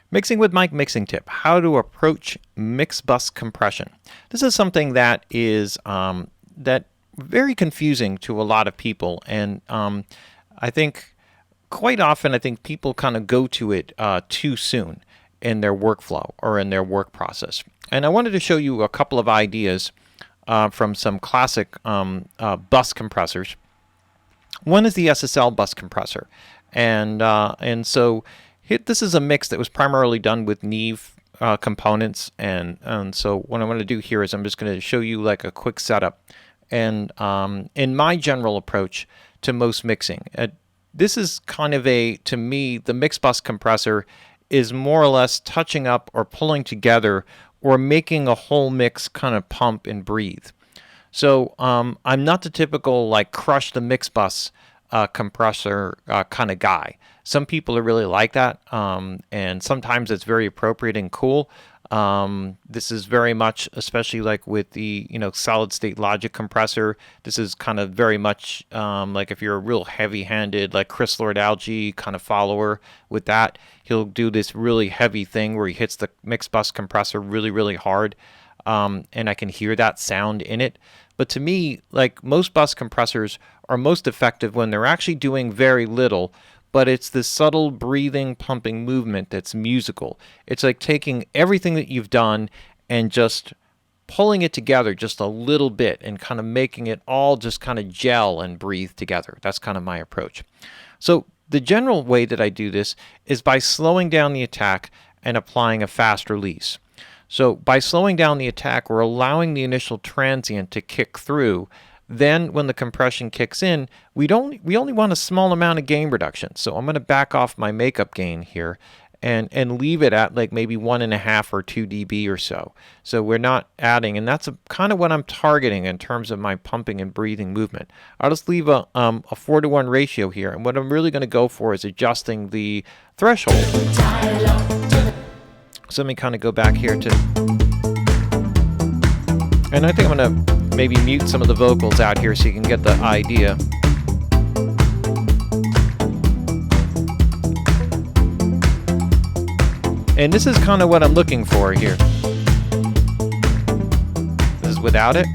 Mixing with Mike mixing tip: how to approach mix bus compression. This is something that is that very confusing to a lot of people, and I think quite often I think people kind of go to it too soon in their workflow or in their work process. And I wanted to show you a couple of ideas from some classic bus compressors. One is the SSL bus compressor, and so this is a mix that was primarily done with Neve components, and so what I'm going to do here is I'm just going to show you like a quick setup, and in my general approach to most mixing. This is kind of to me, the mix bus compressor is more or less touching up or pulling together or making a whole mix kind of pump and breathe. So I'm not the typical like crush the mix bus compressor kind of guy. Some people are really like that, and sometimes it's very appropriate and cool. This is very much, especially like with the solid state logic compressor, this is kind of very much like if you're a real heavy-handed like Chris Lord-Alge kind of follower with that, he'll do this really heavy thing where he hits the mix bus compressor really, really hard, and I can hear that sound in it. But to me, like most bus compressors are most effective when they're actually doing very little, but it's this subtle breathing, pumping movement that's musical. It's like taking everything that you've done and just pulling it together just a little bit and kind of making it all just kind of gel and breathe together. That's kind of my approach. So the general way that I do this is by slowing down the attack and applying a fast release. So by slowing down the attack, we're allowing the initial transient to kick through. Then when the compression kicks in, we only want a small amount of gain reduction. So I'm going to back off my makeup gain here and leave it at like maybe 1.5 or 2 dB or so. So we're not adding, and that's kind of what I'm targeting in terms of my pumping and breathing movement. I'll just leave a 4-to-1 ratio here, and what I'm really going to go for is adjusting the threshold. So let me kind of go back here to, and I think I'm going to maybe mute some of the vocals out here so you can get the idea. And this is kind of what I'm looking for here. This is without it.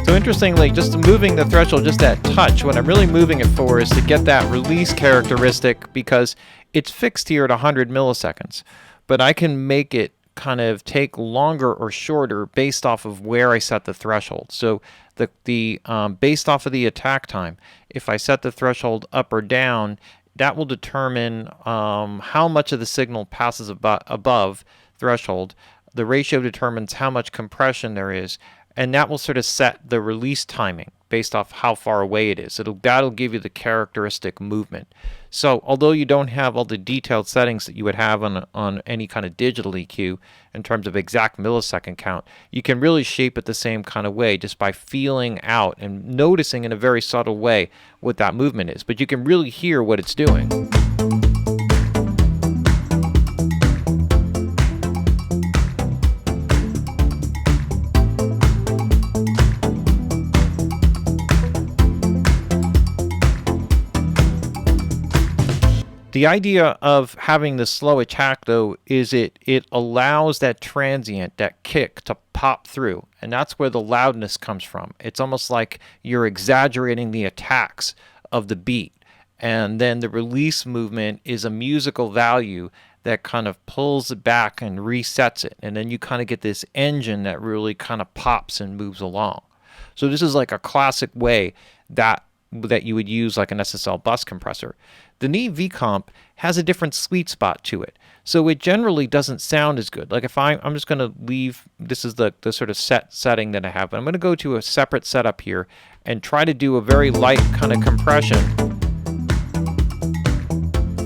So interestingly, just moving the threshold just that touch, what I'm really moving it for is to get that release characteristic, because it's fixed here at 100 milliseconds. But I can make it kind of take longer or shorter based off of where I set the threshold. So based off of the attack time, if I set the threshold up or down, that will determine how much of the signal passes above threshold. The ratio determines how much compression there is, and that will sort of set the release timing based off how far away it is. That'll give you the characteristic movement. So although you don't have all the detailed settings that you would have on any kind of digital EQ in terms of exact millisecond count, you can really shape it the same kind of way just by feeling out and noticing in a very subtle way what that movement is. But you can really hear what it's doing. The idea of having the slow attack, though, is it allows that transient, that kick, to pop through, and that's where the loudness comes from. It's almost like you're exaggerating the attacks of the beat, and then the release movement is a musical value that kind of pulls it back and resets it, and then you kind of get this engine that really kind of pops and moves along. So this is like a classic way that you would use like an SSL bus compressor. The Neve vComp has a different sweet spot to it, so it generally doesn't sound as good. Like if I'm just going to leave, this is the sort of setting that I have, but I'm going to go to a separate setup here and try to do a very light kind of compression.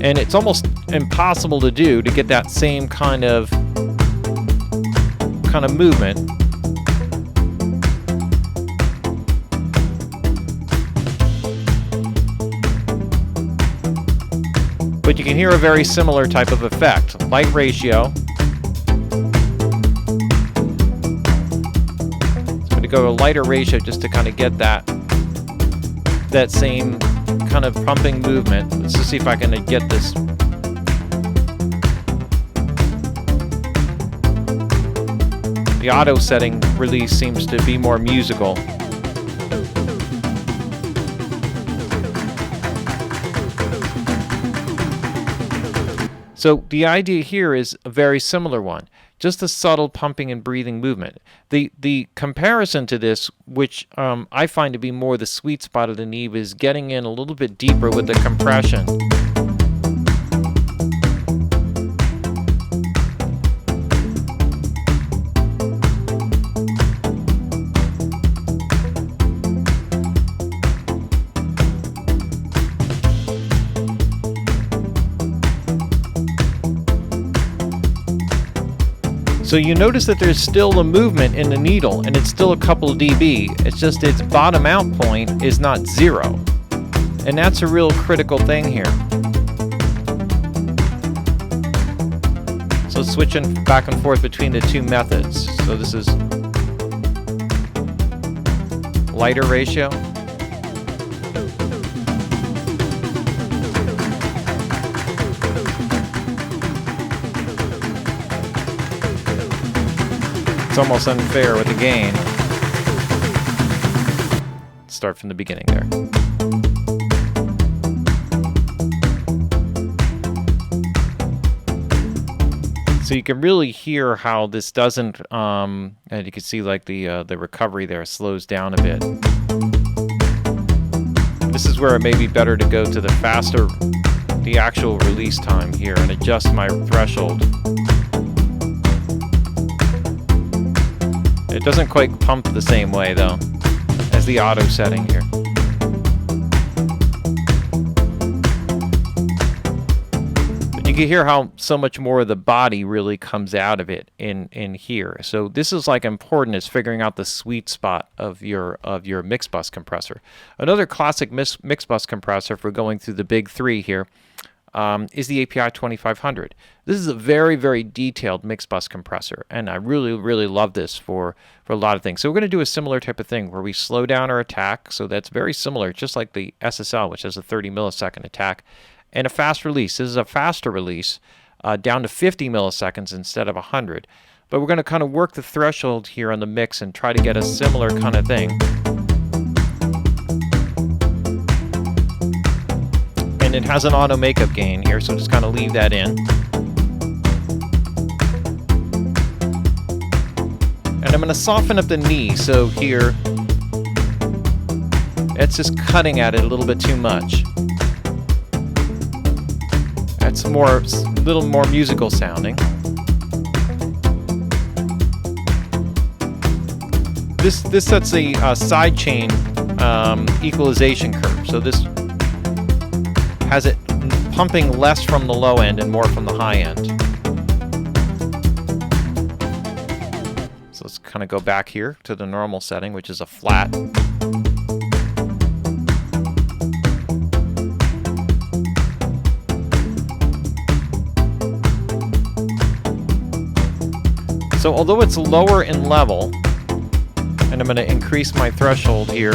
And it's almost impossible to do to get that same kind of movement. But you can hear a very similar type of effect. Light ratio. I'm going to go to lighter ratio just to kind of get that same kind of pumping movement. Let's just see if I can get this. The auto setting release seems to be more musical. So the idea here is a very similar one, just a subtle pumping and breathing movement. The comparison to this, which I find to be more the sweet spot of the Neve, is getting in a little bit deeper with the compression. So you notice that there's still a movement in the needle, and it's still a couple dB. It's just its bottom out point is not 0. And that's a real critical thing here. So switching back and forth between the two methods. So this is lighter ratio. It's almost unfair with the gain. Start from the beginning there. So you can really hear how this doesn't, and you can see like the recovery there slows down a bit. This is where it may be better to go to the actual release time here and adjust my threshold. It doesn't quite pump the same way, though, as the auto setting here. But you can hear how so much more of the body really comes out of it in here. So this is like important as figuring out the sweet spot of your mix bus compressor. Another classic mix bus compressor, if we're going through the big three here, is the API 2500. This is a very, very detailed mix bus compressor, and I really, really love this for a lot of things. So we're going to do a similar type of thing where we slow down our attack, so that's very similar, just like the SSL, which has a 30 millisecond attack, and a fast release. This is a faster release, down to 50 milliseconds instead of 100. But we're going to kind of work the threshold here on the mix and try to get a similar kind of thing. And it has an auto makeup gain here, so just kind of leave that in. And I'm going to soften up the knee, so here it's just cutting at it a little bit too much. That's a little more musical sounding. This sets a side chain equalization curve, so this has it pumping less from the low end and more from the high end. So let's kind of go back here to the normal setting, which is a flat. So although it's lower in level, and I'm going to increase my threshold here,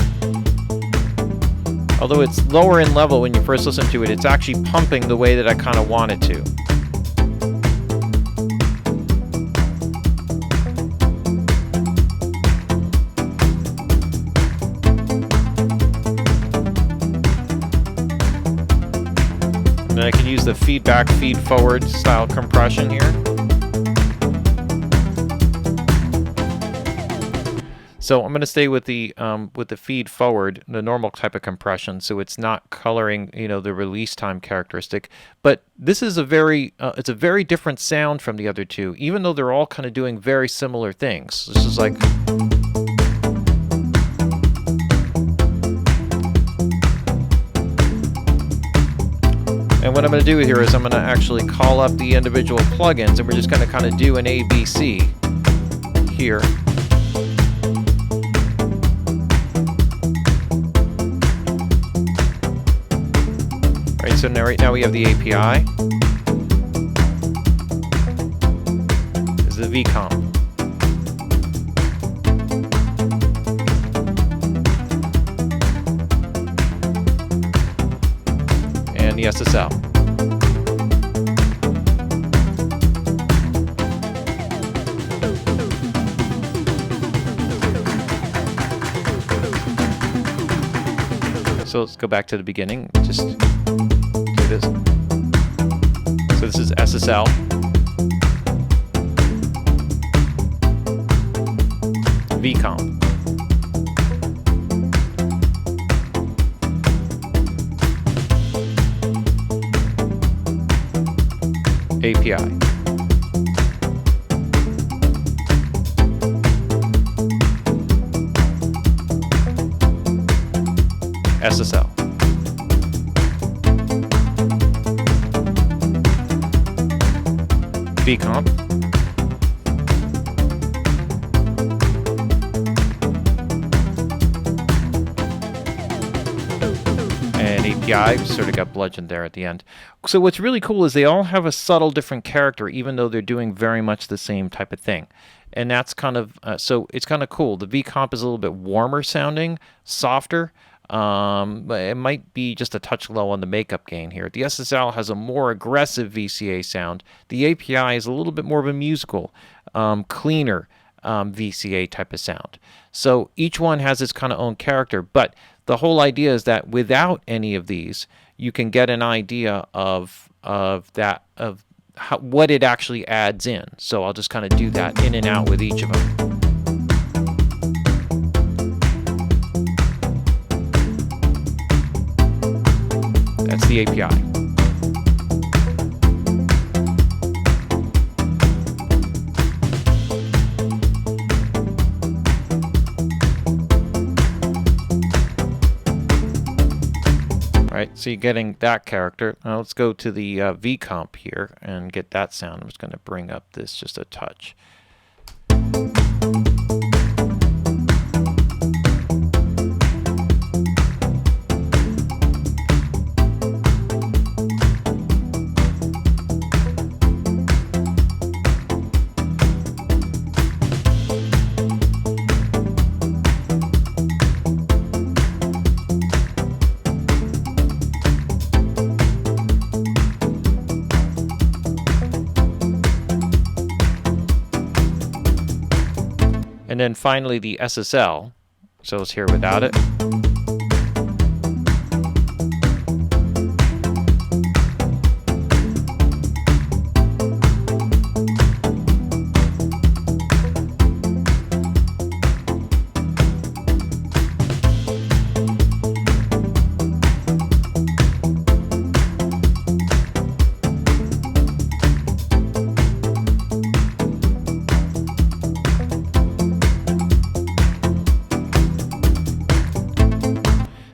although it's lower in level when you first listen to it, it's actually pumping the way that I kind of want it to. And then I can use the feedback, feed forward style compression here. So I'm going to stay with the feed forward, the normal type of compression, so it's not coloring, the release time characteristic. But this is it's a very different sound from the other two, even though they're all kind of doing very similar things. This is like. And what I'm going to do here is I'm going to actually call up the individual plugins, and we're just going to kind of do an ABC here. So right now we have the API. This is the vComp. And the SSL. So let's go back to the beginning. Just do this. So this is SSL. vComp. API. SSL. vComp. And API, sort of got bludgeoned there at the end. So what's really cool is they all have a subtle different character, even though they're doing very much the same type of thing. And that's kind of, so it's kind of cool. The vComp is a little bit warmer sounding, softer. But it might be just a touch low on the makeup gain here. The SSL has a more aggressive VCA sound. The API is a little bit more of a musical, cleaner VCA type of sound. So each one has its kind of own character, but the whole idea is that without any of these, you can get an idea of what it actually adds in. So I'll just kind of do that in and out with each of them. That's the API. All right, so you're getting that character. Now let's go to the vComp here and get that sound. I'm just going to bring up this just a touch. And then finally the SSL. So let's hear without it.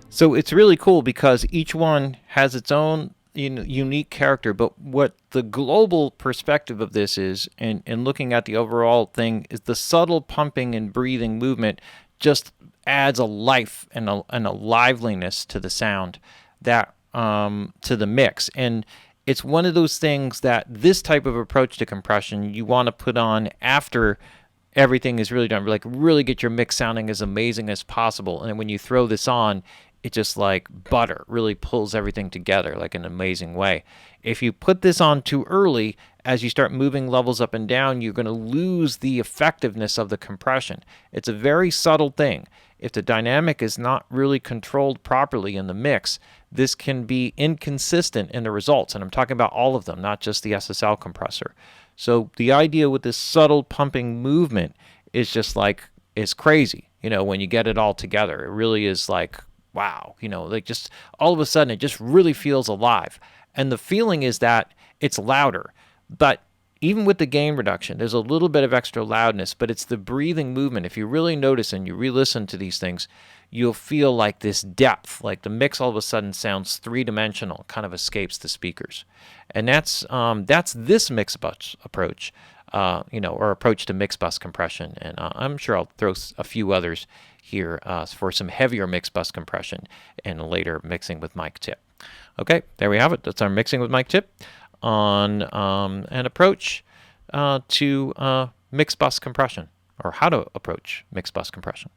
So it's really cool because each one has its own unique character, but what the global perspective of this is, and looking at the overall thing, is the subtle pumping and breathing movement just adds a life and a liveliness to the sound, that to the mix. And it's one of those things that this type of approach to compression you want to put on after everything is really done, like really get your mix sounding as amazing as possible. And when you throw this on, it just like butter, really pulls everything together like an amazing way. If you put this on too early, as you start moving levels up and down, you're going to lose the effectiveness of the compression. It's a very subtle thing. If the dynamic is not really controlled properly in the mix, this can be inconsistent in the results. And I'm talking about all of them, not just the SSL compressor. So the idea with this subtle pumping movement is just like, it's crazy, when you get it all together. It really is like, wow, like just all of a sudden it just really feels alive. And the feeling is that it's louder, but even with the gain reduction, there's a little bit of extra loudness, but it's the breathing movement. If you really notice and you re-listen to these things, you'll feel like this depth, like the mix all of a sudden sounds three-dimensional, kind of escapes the speakers. And that's this mix bus approach, or approach to mix bus compression. And I'm sure I'll throw a few others here for some heavier mix bus compression and later mixing with mic tip. Okay, there we have it. That's our Mixing with Mike tip on an approach to mixed bus compression, or how to approach mixed bus compression.